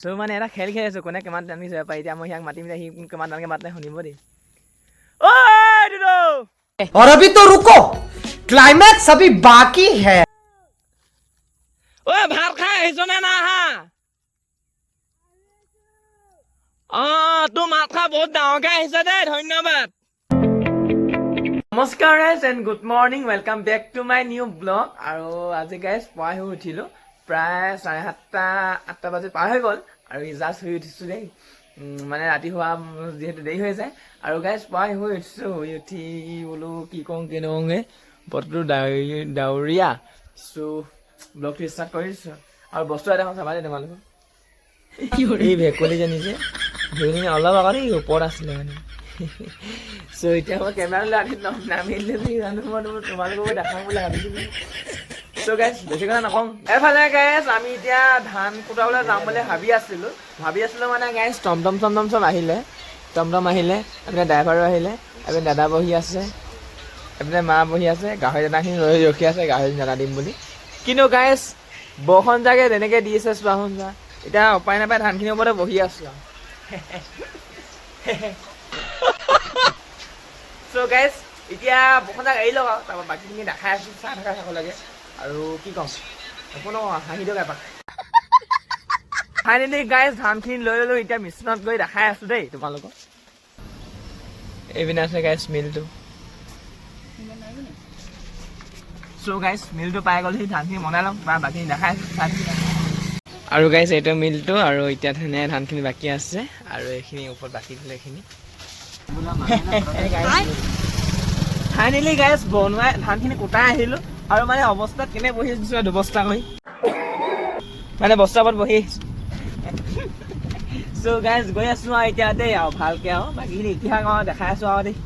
So মানে এটা খেল খেলি আছো কোনে কিমান টানি যাব পাৰি এতিয়া মই ইয়াক মাতিম সি কিমান টানকে মাতে শুনিব দেই ঐ দিদো और अभी तो रुको क्लाइमैक्स अभी बाकी है ঐ ভাত খাই আহিছ নে না হা তোৰ মাত খা বহুত ডাঙৰকে আহিছে দেই ধন্যবাদ নমস্কাৰ guys and good morning welcome back to my new blog আৰু আজি গাইজ পুৱাই হৈ উঠিলোঁ প্ৰায় 7:30-8টা বজাত পাৰ হৈ গ'ল আৰু জাষ্ট শুই উঠিছোঁ দেই মানে ৰাতি হোৱা যিহেতু দেৰি হৈ যায় আৰু গাইজ পুৱাই শুই উঠিছোঁ শুই উঠি বোলো কি কওঁ কি নকওঁগৈ বতৰটো ডাৱৰীয়া চ' ব্লগটো ষ্টাৰ্ট কৰিছোঁ আৰু বস্তু এটা চাবা দেই তোমালোকক এই ভেকুলীজনী যে ভেকুলীজনী অলপ আগত এই ওপৰত আছিলে মানে চ' এতিয়া মই কেমেৰা লৈ আনি নামি জানো মই তোমালোকক দেখাম বুলি ভাবিছিলোঁ চ' গাইজ বেছি কথা নকওঁ এফালে গাইজ আমি এতিয়া ধান কুটাবলৈ যাম বুলি ভাবি আছিলোঁ মানে গাইজ টমটম চব আহিলে এইপিনে ড্ৰাইভাৰো আহিলে এইপিনে দাদা বহি আছে এইপিনে মা বহি আছে গাহৰি দানাখিনি ৰখি আছে গাহৰি দানা দিম বুলি কিন্তু গাইজ বৰষুণ জাগে তেনেকৈ দি আছে চোৱাচোন চোৱা এতিয়া উপায় নাপায় ধানখিনিৰ ওপৰতে বহি আছোঁ আৰু চ' গাইজ এতিয়া বৰষুণ জাক এৰি লওক আৰু তাৰপৰা বাকীখিনি দেখাই আছোঁ চাই থকা চাব লাগে আৰু কি ক'ম একো নকওঁ হাঁহি দিয়ক এপাক ফাইনেলি গাইজ ধানখিনি লৈ ল'লোঁ এতিয়া মেচিনত গৈ দেখাই আছোঁ দেই তোমালোকক এইপিনে আছে গাইজ মিলটো চ' গাইজ মিলটো পাই গ'ল সি ধানখিনি বনাই ল'ম বা বাকীখিনি দেখাই আছোঁ চাই আৰু গাইজ এইটো মিলটো আৰু এতিয়া ধুনীয়া ধানখিনি বাকী আছে আৰু এইখিনি ওপৰত বাকী দিলে এইখিনি ফাইনেলি গাইজ বনোৱাই ধানখিনি কুটাই আহিলোঁ আৰু মানে অৱস্থাত কেনে বহি দিছোঁ আৰু দুবস্তা কৰি মানে বস্তাৰ ওপৰত বহি আহিছোঁ চ' গাইজ গৈ আছোঁ আৰু এতিয়া দেই আৰু ভালকৈ আৰু বাকীখিনি ইতিহাস আৰু দেখাই আছোঁ আৰু দেই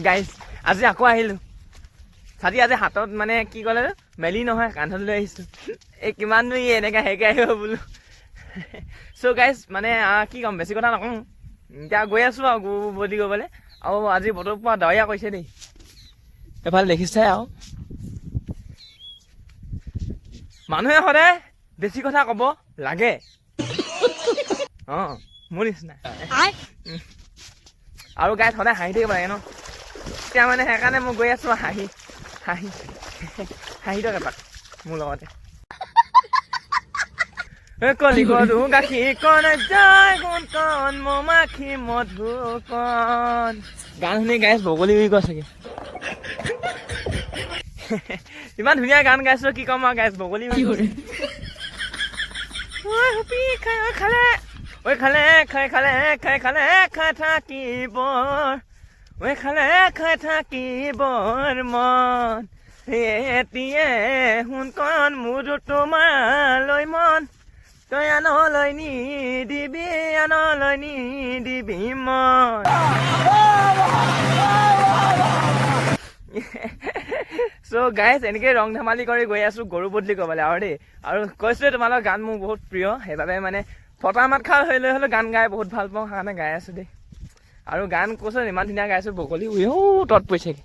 গাইজ আজি আকৌ আহিলোঁ ছাতি আজি হাতত মানে কি ক'লে মেলি নহয় কান্ধত লৈ আহিছোঁ এই কিমাননো এনেকৈ হেৰিকৈ আহিব বোলো চ' গাইজ মানে কি ক'ম বেছি কথা নকওঁ এতিয়া গৈ আছোঁ আৰু গৰু বদি কৰিবলৈ আৰু আজি বতৰ পুৰা ডাৱৰীয়া কৰিছে দেই এফালে দেখিছে আৰু মানুহে সদায় বেছি কথা ক'ব লাগে মোৰ নিচিনা আৰু গাইজ সদায় হাঁহি থাকিব লাগে ন এতিয়া মানে সেইকাৰণে মই গৈ আছোঁ হাঁহি দিয়ক এপাক মোৰ লগতে কলিকতো গাখীৰ কণ যায় কোন কণ মৌমাখি মধুকণ গান শুনি গাইছ বগলী উৰি গ'ল চাগে ইমান ধুনীয়া গান গাইছোঁ কি ক'ম আৰু গাইছ বগলী উৰি গ'ল খালে খাই থাকিব খাই থাকিবৰ মন এতিয়ে শুন কণ মোৰ তোমালৈ মন তই আনলৈ নিদিবি মন চ' গাইজ এনেকৈ ৰং ধেমালি কৰি গৈ আছোঁ গৰু বদলি ক'বলৈ আৰু দেই আৰু কৈছোঁ তোমালোকৰ গান মোৰ বহুত প্ৰিয় সেইবাবে মানে ফটা মাত খাই হৈ লৈ হ'লেও গান গাই বহুত ভাল পাওঁ সেইকাৰণে গাই আছোঁ দেই আৰু গান কৈছোঁ ইমান ধুনীয়া গাইছোঁ বগলী উইও তত পৰিছেগৈ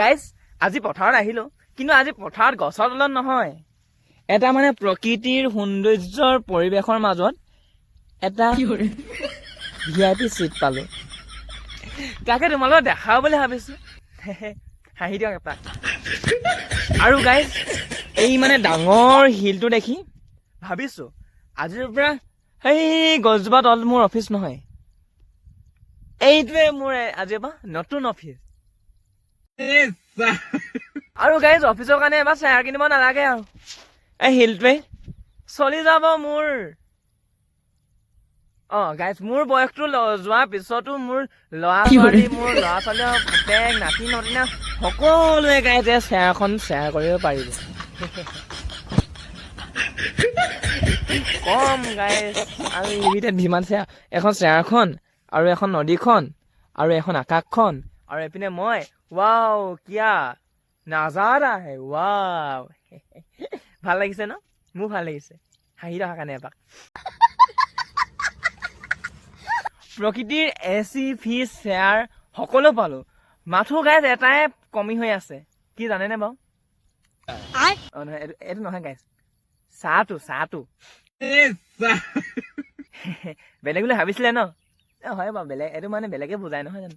গাইজ আজি পথাৰত আহিলোঁ কিন্তু আজি পথাৰত গছৰ তলত নহয় এটা মানে প্ৰকৃতিৰ সৌন্দৰ্যৰ পৰিৱেশৰ মাজত এটা VIP চিট পালোঁ তাকে তোমালোকক দেখাওঁ বুলি ভাবিছোঁ হাঁহি দিয়ক এপাক আৰু গাইজ এই মানে ডাঙৰ শিলটো দেখি ভাবিছোঁ আজিৰ পৰা সেই গছজোপা তলত মোৰ অফিচ নহয় এইটোৱে মোৰ আজিৰ পৰা নতুন অফিচ আৰু গাইজ অফিচৰ কাৰণে এবাৰ চেয়াৰ কিনিব নালাগে আৰু এই শিলটোৱে চলি যাব মোৰ গাইজ মোৰ বয়সটো যোৱাৰ পিছতো মোৰ ল'ৰা ছোৱালী পুতেক নাতি নতিনা সকলোৱে গাইজ চেয়াৰখন শ্বেয়াৰ কৰিব পাৰিব কম গাইজ আৰু ইভিতে যিমান চেয়াৰ এখন চেয়াৰখন আৰু এখন নদীখন আৰু এখন আকাশখন আৰু এইপিনে মই ৱাও কিয়া নাজাৰা হে ৱাও ভাল লাগিছে ন মোৰ ভাল লাগিছে হাঁহি ৰখা কাৰণে এপাক প্ৰকৃতিৰ AC ফ্ৰিজ চেয়াৰ সকলো পালোঁ মাথো গাইজ এটাই কমি হৈ আছে কি জানেনে বাৰু অ নহয় এইটো নহয় গাইছ চাহটো বেলেগ বুলি ভাবিছিলে ন হয় বাৰু বেলেগ এইটো মানে বেলেগে বুজাই নহয় জানো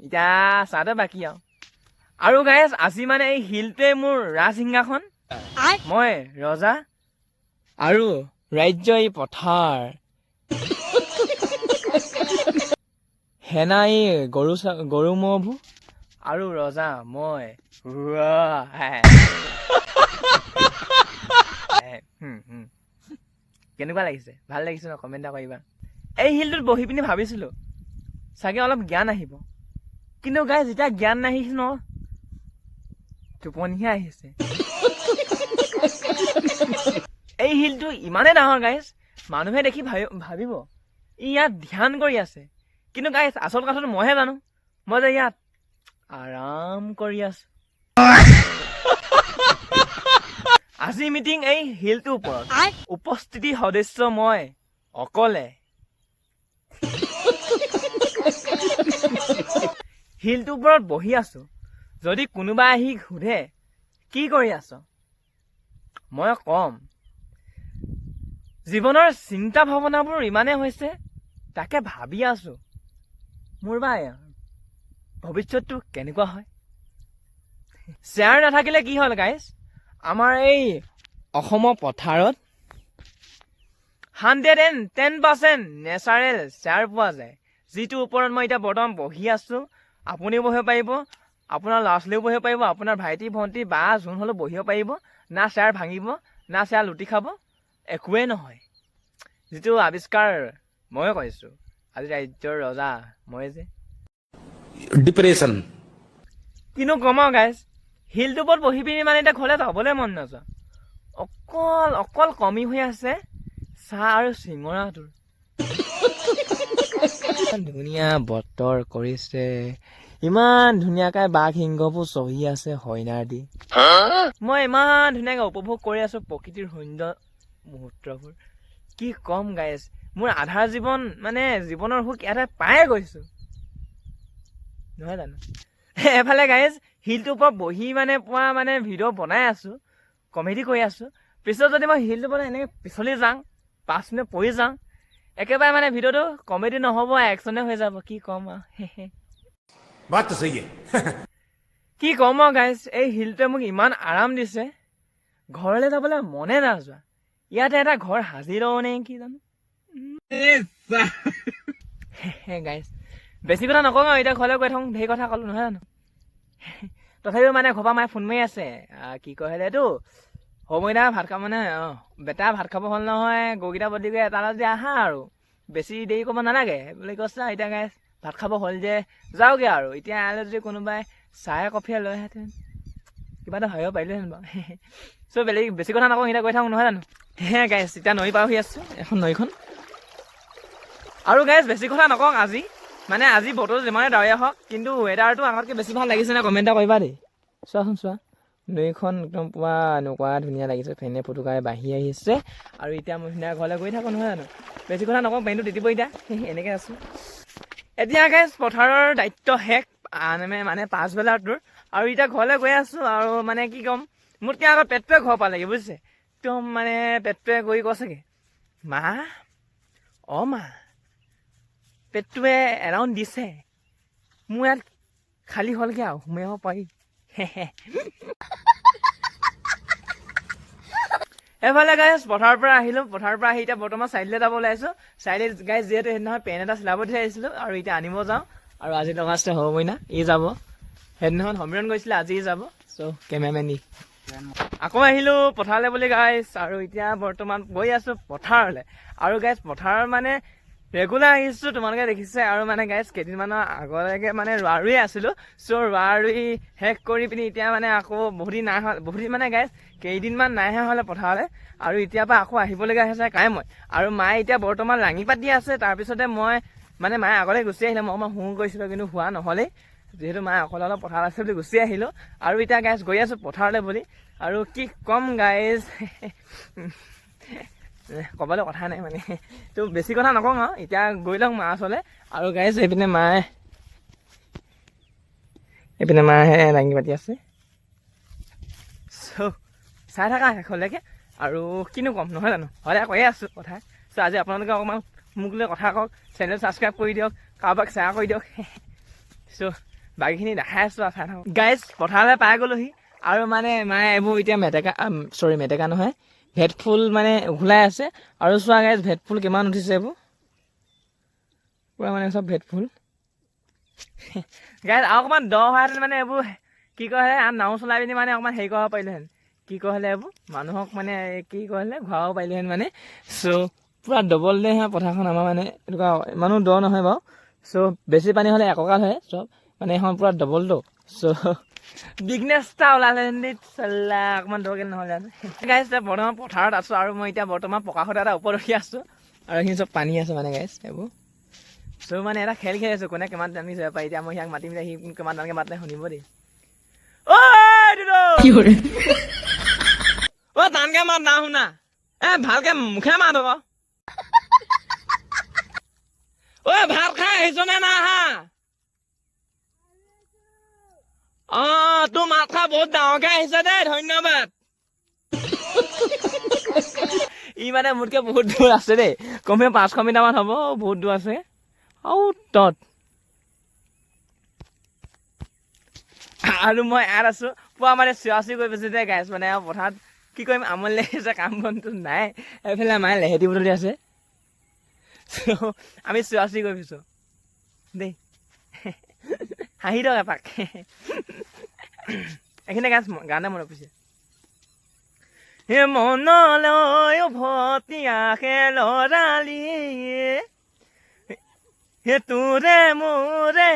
এতিয়া চাহতে বাকী আৰু গাইছ আজি মানে এই শিলটোৱে মোৰ ৰাজসিংহাসন মই ৰজা আৰু ৰাজ্য এই পথাৰ সেনা এই গৰু ম'হবোৰ আৰু ৰজা মই কেনেকুৱা লাগিছে ভাল লাগিছে ন কমেণ্ট এটা কৰিবা এই শিলটোত বহি পিনি ভাবিছিলো চাগে অলপ জ্ঞান আহিব কিন্তু গাই যেতিয়া জ্ঞান নাহিছে ন টোপনিহে আহিছে এই শিলটো ইমানেই ডাঙৰ গাইছ মানুহে দেখি ভাবিব ই ইয়াত ধ্যান কৰি আছে কিন্তু গাইছ আচল কথাটো মইহে জানো মই যে ইয়াত আৰাম কৰি আছো আজি মিটিং এই শিলটোৰ ওপৰত উপস্থিতি সদস্য মই অকলে শিলটোৰ ওপৰত বহি আছো যদি কোনোবা আহি সোধে কি কৰি আছ মই কম জীৱনৰ চিন্তা ভাৱনাবোৰ ইমানেই হৈছে তাকে ভাবি আছো মোৰ বা ভৱিষ্যতটো কেনেকুৱা হয় শ্বেয়াৰ নাথাকিলে কি হ'ল গাইছ আমাৰ এই অসমৰ পথাৰত 110% নেচাৰেল শ্বেয়াৰ পোৱা যায় যিটোৰ ওপৰত মই এতিয়া বৰ্তমান বহি আছো আপুনিও বহিব পাৰিব আপোনাৰ ল'ৰা ছোৱালীও বহিব পাৰিব আপোনাৰ ভাইটি ভণ্টি বা যোন হ'লেও বহিব পাৰিব না শ্বেয়াৰ ভাঙিব না শ্বেয়াৰ লুটি খাব একোৱেই নহয় যিটো আৱিষ্কাৰ ময়ে কৰিছোঁ আজি ৰাজ্যৰ ৰজা মই যে डिप्रेशन কিনো কম আৰু গাইছ শিলটোৰ ওপৰত বহি পিনি মানে এতিয়া ঘৰলৈ যাবলৈ মন নাযোৱা অকল কমি হৈ আছে চাহ আৰু চিঙৰাটোৰ ধুনীয়া বতৰ কৰিছে ইমান ধুনীয়াকৈ বাঘ সিংহবোৰ চহি আছে হৰিণাৰ দি মই ইমান ধুনীয়াকৈ উপভোগ কৰি আছো প্ৰকৃতিৰ সুন্দৰ মুহূৰ্তবোৰ কি কম গাইছ মোৰ আধা জীৱন মানে জীৱনৰ সুখ ইয়াতে পায়ে গৈছো নহয় জানো এফালে গাইছ শিলটোৰ ওপৰত বহি মানে পোৱা মানে ভিডিঅ' বনাই আছো কমেডি কৰি আছো পিছত যদি মই শিলটোৰ পৰা এনেকৈ পিছলি যাওঁ 5 মিনিট পৰি যাওঁ একেবাৰে মানে ভিডিঅ'টো কমেডি নহ'ব একশ্যনে হৈ যাব কি ক'ম আৰু बात तो सही है কি ক'ম আৰু গাইছ এই শিলটোৱে মোক ইমান আৰাম দিছে ঘৰলৈ যাবলৈ মনে নাযোৱা ইয়াতে এটা ঘৰ সাজি লওঁ নে কি জানো গাইছ বেছি কথা নকওঁ আৰু এতিয়া ঘৰলৈ গৈ থাকোঁ ঢেৰ কথা ক'লোঁ নহয় জানো তথাপিও মানে ঘৰৰ পৰা মায়ে ফোন মাৰি আছে কি কয় এইটো সময়দা ভাত খাব মানে বেটা ভাত খাব হ'ল নহয় গৰুকেইটা বদলি কৰি এটা যদি আহা আৰু বেছি দেৰি কৰিব নালাগে বুলি কৈছে এতিয়া গাইছ ভাত খাব হ'ল যে যাওঁগৈ আৰু এতিয়া ইয়ালৈ যদি কোনোবাই চাহে কফিয়ে লৈহেঁতেন কিবা এটা ভাবিব পাৰিলোহেঁতেন বাৰু চ' বেছি কথা নকওঁ এতিয়া গৈ থাকোঁ নহয় জানো গাইছ এতিয়া নৈ পাৰ হৈ আছোঁ এখন নৈখন আৰু গাইছ বেছি কথা নকওঁ আজি মানে আজি বতৰ যিমানে ডাৱৰীয়া হওক কিন্তু ৱেডাৰটো আগতকৈ বেছি ভাল লাগিছে নে কমেণ্ট এটা কৰিবা দেই চোৱাচোন চোৱা নৈখন একদম পুৰা এনেকুৱা ধুনীয়া লাগিছে ফেনে ফুটুকাই বাঢ়ি আহিছে আৰু এতিয়া মই ধুনীয়া ঘৰলৈ গৈ থাকোঁ নহয় জানো বেছি কথা নকওঁ পেনটো তিতিব এতিয়া এনেকৈ আছোঁ এতিয়া গাইছ পথাৰৰ দায়িত্ব শেষ মানে পাছবেলাটোৰ আৰু এতিয়া ঘৰলৈ গৈ আছোঁ আৰু মানে কি ক'ম মোতকৈ আগত পেটটোৱে ঘৰ পালেগৈ বুজিছে একদম মানে পেটটোৱে গৈ কৈছেগৈ মা মা পেটটোৱে এৰাউণ্ড দিছে মোৰ ইয়াত খালী হ'লগৈ আৰু সোমাব পাৰি এফালে গাইছ পথাৰৰ পৰা আহিলোঁ পথাৰৰ পৰা আহি এতিয়া বৰ্তমান চাৰিআলিলৈ যাব ওলাইছোঁ চাৰিআলিত গাইছ যিহেতু সেইদিনাখন পেণ্ট এটা চিলাব দি আহিছিলোঁ আৰু এতিয়া আনিব যাওঁ আৰু আজি লগা আছে হ'ব মইনা ই যাব সেইদিনাখন সমীৰণ গৈছিলে আজি যাব চ' কেমেৰামেন ই আকৌ আহিলোঁ পথাৰলৈ বুলি গাইছ আৰু এতিয়া বৰ্তমান গৈ আছোঁ পথাৰলৈ আৰু গাইছ পথাৰ মানে ৰেগুলাৰ আহিছোঁ তোমালোকে দেখিছে আৰু মানে গাইছ কেইদিনমানৰ আগলৈকে মানে ৰোৱা ৰুই আছিলোঁ চ' ৰোৱা ৰুই শেষ কৰি পিনি এতিয়া মানে আকৌ বহুত দিন মানে গাইছ কেইদিনমান নাইহে হ'লে পথাৰলৈ আৰু এতিয়াৰ পৰা আকৌ আহিবলগীয়া হৈছে কাইমত আৰু মায়ে এতিয়া বৰ্তমান লাঙি পাতি আছে তাৰপিছতে মই মানে মায়ে আগলৈ গুচি আহিলে মই শুওঁ গৈছিলোঁ কিন্তু হোৱা নহ'লেই যিহেতু মায়ে অকলে অলপ পথাৰ আছে বুলি গুচি আহিলোঁ আৰু এতিয়া গাইছ গৈ আছোঁ পথাৰলৈ বুলি আৰু কি ক'ম গাইছ ক'বলৈ কথা নাই মানে তো বেছি কথা নকওঁ আৰু এতিয়া গৈ লওক মা ওচৰলৈ আৰু গাইছ এইপিনে মায়ে এইপিনে মাহে দাঙি পাতি আছে চ' চাই থাকা শেষলৈকে আৰু কিনো ক'ম নহয় জানো সদায় কৈয়ে আছোঁ কথা চ' আজি আপোনালোকে অকণমান মোক লৈ কথা কওক চেনেল ছাবস্ক্ৰাইব কৰি দিয়ক কাৰোবাক শ্বেয়াৰ কৰি দিয়ক চ' বাকীখিনি দেখাই আছোঁ আৰু চাই থাকক গাইজ পথাৰলৈ পাই গ'লোহি আৰু মানে মায়ে এইবোৰ এতিয়া মেটেকা নহয় ভেটফুল মানে উঘলাই আছে আৰু চোৱা গাইজ ভেটফুল কিমান উঠিছে এইবোৰ পূৰা মানে চব ভেটফুল গাইজ আৰু অকণমান দ হোৱাহেঁতেন মানে এইবোৰ কি কয় নাও চলাই পিনি মানে অকণমান হেৰি কৰিব পাৰিলোহেঁতেন কি কয় এইবোৰ মানুহক মানে কি কয় ঘূৰাব পাৰিলোহেঁতেন মানে চ' পূৰা ডবল দে পথাৰখন আমাৰ মানে এনেকুৱা ইমানো দ নহয় বাৰু চ' বেছি পানী হ'লে একঁকাল হয় চব মানে এখন পূৰা ডবল দ চ' বিজনেছ এটা ওলালে চল্লা অকণমান দৰকৈ নহ'লে গাইজ বৰ্তমান পথাৰত আছোঁ আৰু মই এতিয়া বৰ্তমান পকা খুঁটা এটা ওপৰত ৰখি আছোঁ আৰু এইখিনি চব পানী আছে মানে গাইজ এইবোৰ চ' মানে এটা খেল খেলি আছোঁ কোনে কিমান টানি যাব পাৰি এতিয়া মই ইয়াক মাতিম সি কিমান টানকৈ মাতে শুনিব দেই টানকৈ মাত না শুনা ভালকৈ মুখে মাত আকৌ ভাত খাই আহিছ নে না হা তোৰ মাত খাই বহুত ডাঙৰকৈ আহিছে দেই ধন্যবাদ ই মানে মোতকৈ বহুত দূৰ আছে দেই কমেও 500 মিটাৰমান হ'ব বহুত দূৰ আছে আৰু মই ইয়াত আছোঁ পুৱা মানে চিঞাচি কৰি পাইছোঁ দেই গাইছ মানে আৰু পথাৰত কি কৰিম আমনি লাগিছে কাম বনটো নাই এইফালে মায়ে লেহেতি বদলি আছে আমি চিঞাচি কৰি পাইছোঁ দেই হাঁহি দিয়ক এপাক এইখিনি গানে মনত পৰিছে মনলৈ উভতি আহে ল'ৰালি তোৰে মোৰে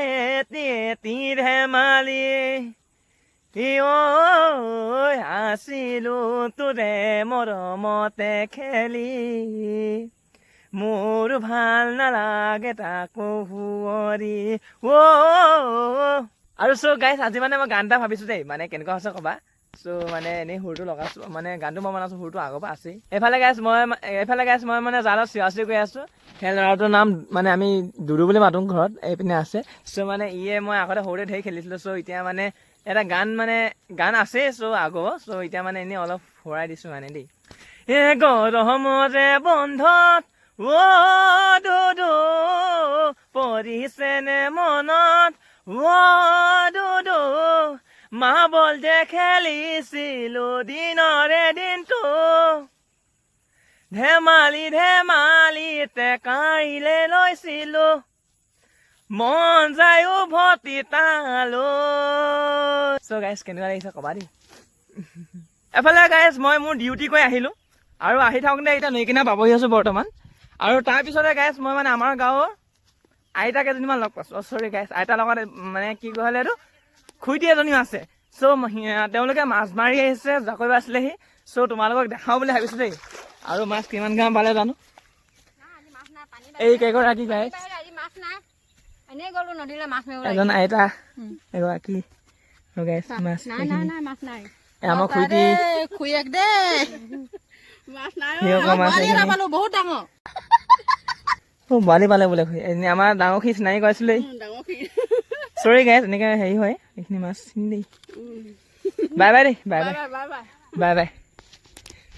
ধেমালি আছিলো তোৰে মৰমতে খেলি মোৰ ভাল নালাগে তাকো সুঁৱৰি আৰু চ' গাইছ আজি মানে মই গান এটা ভাবিছোঁ দেই মানে কেনেকুৱা হৈছে ক'বা চ' মানে এনেই সুৰটো লগাইছোঁ মানে গানটো মই বনাইছোঁ সুৰটো আগৰ পৰা আছেই এইফালে গাইছ মই মানে জালত চিঞাচি কৰি আছোঁ সেই ল'ৰাটোৰ নাম মানে আমি দুডু বুলি মাতোঁ ঘৰত এইপিনে আছে চ' মানে মই আগতে সৰুতে ধেৰ খেলিছিলোঁ চ' এতিয়া মানে এটা গান আছেই চ' আগৰ চ' এতিয়া মানে এনেই অলপ সুৰাই দিছোঁ মানে দেই গৰমৰে বন্ধত দুডু পৰিছেনে মনত দুডু মাবল যে খেলিছিলো দিনৰে দিনটো ধেমালিতে কাইলে লৈছিলো মন যায় উভতি তালৈ চ' গাইছ কেনেকুৱা লাগিছে ক'বা দেই এফালে গাইছ মই মোৰ ডিউটি কৰি আহিলোঁ আৰু আহি থাকোঁতে এতিয়া নৈ কিনাৰত পাবহি আছোঁ বৰ্তমান আৰু তাৰপিছতে গাইছ মই মানে আমাৰ গাঁৱৰ আইতা কেইজনীমান লগ পাইছোঁ চৰি গাইছ আইতাৰ লগত মানে কি ক'লে এইটো খুইটি এজনীও আছে চ' তেওঁলোকে মাছ মাৰি আহিছে জাকৈ বাচিলেহি চ' তোমালোকক দেখাওঁ বুলি ভাবিছোঁ দেই আৰু মাছ কিমান গ্ৰাম পালে জানো এই কেইগৰাকী গাইছ এজন আইতা এগৰাকী গাইছ মাছ আমাৰ খুইটি বোৱালি পালে বোলে এনে আমাৰ ডাঙৰ খি চিনাকি কৰাইছিলোঁ চৰি গাইছ এনেকৈ হেৰি হয় এইখিনি মাছ দেই বাই বাই দেই বাই বাই বাই বাই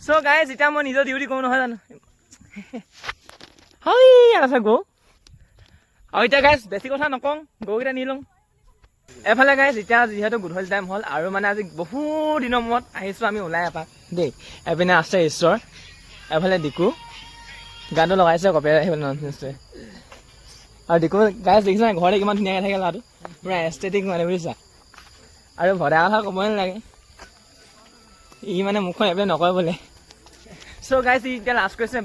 চ' গাইছ এতিয়া মই নিজৰ ডিউটি কৰোঁ নহয় জানো হয় ইয়াত আছে গৰু আৰু এতিয়া গাইছ বেছি কথা নকওঁ গৰুকেইটা নি লওঁ এফালে গাইছ এতিয়া যিহেতু গধূলি টাইম হ'ল আৰু মানে আজি বহু দিনৰ মূৰত আহিছোঁ আমি ওলাই এপাক দেই এপিনে আছে ঈশ্বৰ এফালে ডিকু গানটো লগাইছে কপিৰাইট আহিবলৈ ননচেন্সটোৱে আৰু ডিকু গাইছ দেখিছা নাই ঘৰতে কিমান ধুনীয়াকৈ থাকে ল'ৰাটো পূৰা এষ্টেটিক মানে বুজিছা আৰু ভদা কথা ক'বই নালাগে ই মানে মুখখন এপিনে নকয় বোলে চ' গাইছ এতিয়া লাষ্ট কৈছে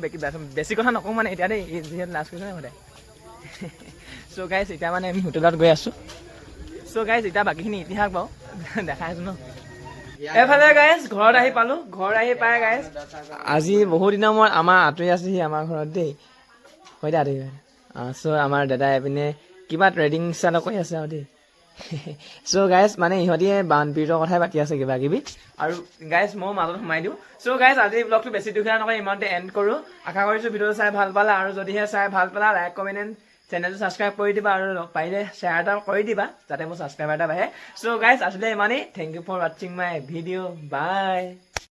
বেছি কথা নকওঁ মানে এতিয়া দেই যিহেতু লাষ্ট কৈছে সদায় চ' গাইছ এতিয়া মানে আমি হোটেলত গৈ আছোঁ চ' গাইছ এতিয়া বাকীখিনি ইতিহাস বাৰু দেখাই আছোঁ ন এইফালে গাইছ ঘৰত আহি পালোঁ ঘৰত আহি পাই গাইছ আজি বহুত দিনৰ মূৰত আমাৰ আঁতৰি আছেহি আমাৰ ঘৰত দেই হয় দে আঁতৰি চ' আমাৰ দাদাই এইপিনে কিবা ট্ৰেডিং ষ্টাইলত কৈ আছে আৰু দেই চ' গাইছ মানে ইহঁতি বানপীড়িতৰ কথাই পাতি আছে কিবা কিবি আৰু গাইছ মই মাজত সোমাই দিওঁ চ' গাইছ আজি ব্লগটো বেছি দুখীয়া নকৰি ইমানতে এণ্ড কৰোঁ আশা কৰিছোঁ ভিডিঅ'টো চাই ভাল পালা আৰু যদিহে চাই ভাল পালা লাইক কমেণ্ট এণ্ড চেনেলটো ছাবস্ক্ৰাইব কৰি দিবা আৰু পাৰিলে শ্বেয়াৰ এটা কৰি দিবা যাতে মোৰ ছাবস্ক্ৰাইবাৰ এটা বাঢ়ে চ' গাইজ আছিলে ইমানেই থেংক ইউ ফৰ ৱাচিং মাই ভিডিঅ' বাই